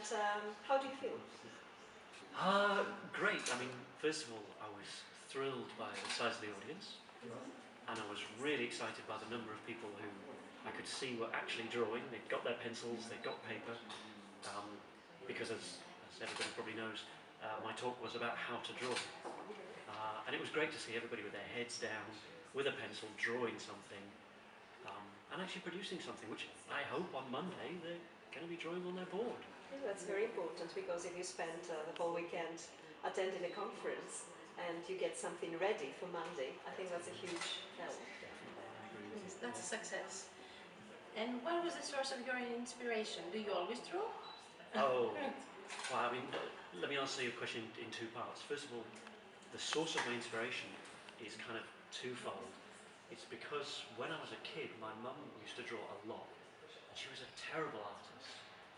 But how do you feel? Great. I mean, first of all, I was thrilled by the size of the audience, and I was really excited by the number of people who I could see were actually drawing. They'd got their pencils, they'd got paper, because as everybody probably knows, my talk was about how to draw. And it was great to see everybody with their heads down, with a pencil, drawing something, and actually producing something, which I hope on Monday they're going to be drawing on their board. Yeah, that's very important, because if you spend the whole weekend attending a conference and you get something ready for Monday, I think that's a huge help. Definitely, I agree with you. Yes, that's a success. And what was the source of your inspiration? Do you always draw? Oh, well, I mean, let me answer your question in two parts. First of all, the source of my inspiration is kind of twofold. It's because when I was a kid, my mum used to draw a lot, and she was a terrible artist.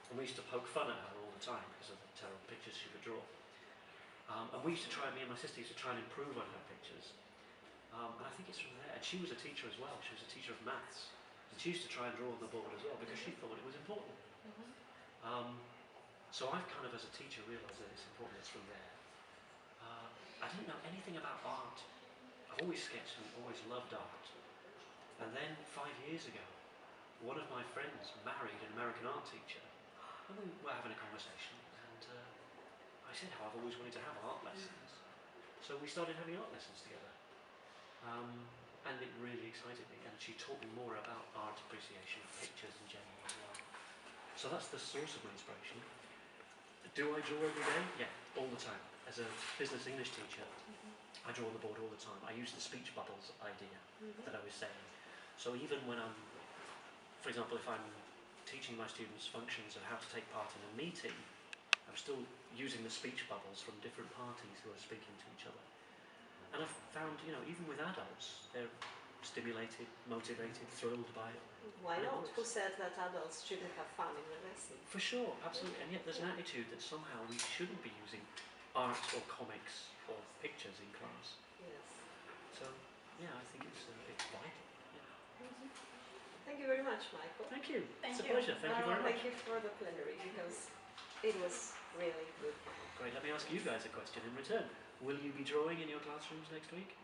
And we used to poke fun at her all the time because of the terrible pictures she would draw. And we used to try, me and my sister used to try and improve on her pictures. And I think it's from there. And she was a teacher as well. She was a teacher of maths. And she used to try and draw on the board as well because she thought it was important. So I've kind of, as a teacher, realised that it's important. It's from there. I didn't know anything about art. I've always sketched and always loved art. And then 5 years ago, one of my friends married an American art teacher. And we were having a conversation. And I said how I've always wanted to have art lessons. So we started having art lessons together. And it really excited me. And she taught me more about art appreciation, pictures in general as well. So that's the source of my inspiration. Do I draw every day? Yeah, all the time. As a business English teacher, I draw on the board all the time. I use the speech bubbles idea that I was saying. So even when I'm, for example, if I'm teaching my students functions of how to take part in a meeting, I'm still using the speech bubbles from different parties who are speaking to each other. And I've found, even with adults, they're stimulated, motivated, thrilled by it. Why not? Who said that adults shouldn't have fun in the lesson? For sure, absolutely. And yet there's an attitude that somehow we shouldn't be using art or comics or pictures in class. Yes. So, yeah, I think it's vital. Yeah. Thank you very much, Michael. Thank you. Thank It's a you. pleasure. Thank you very much. Thank you for the plenary, because it was really good. Great. Let me ask you guys a question in return. Will you be drawing in your classrooms next week?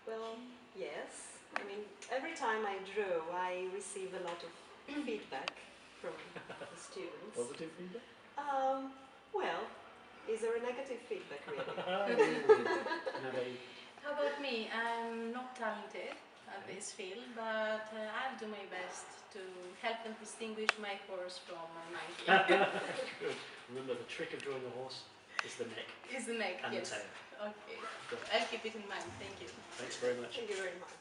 Well, yes. I mean, every time I draw, I receive a lot of feedback from the students. Positive feedback? Well, is there a negative feedback really? How about me? I'm not talented at this field, but I'll do my best to help them distinguish my horse from my monkey. Good. Remember, the trick of drawing a horse is the neck. Is the neck, and yes. the tail. Okay. Good. I'll keep it in mind. Thank you. Thanks very much. Thank you very much.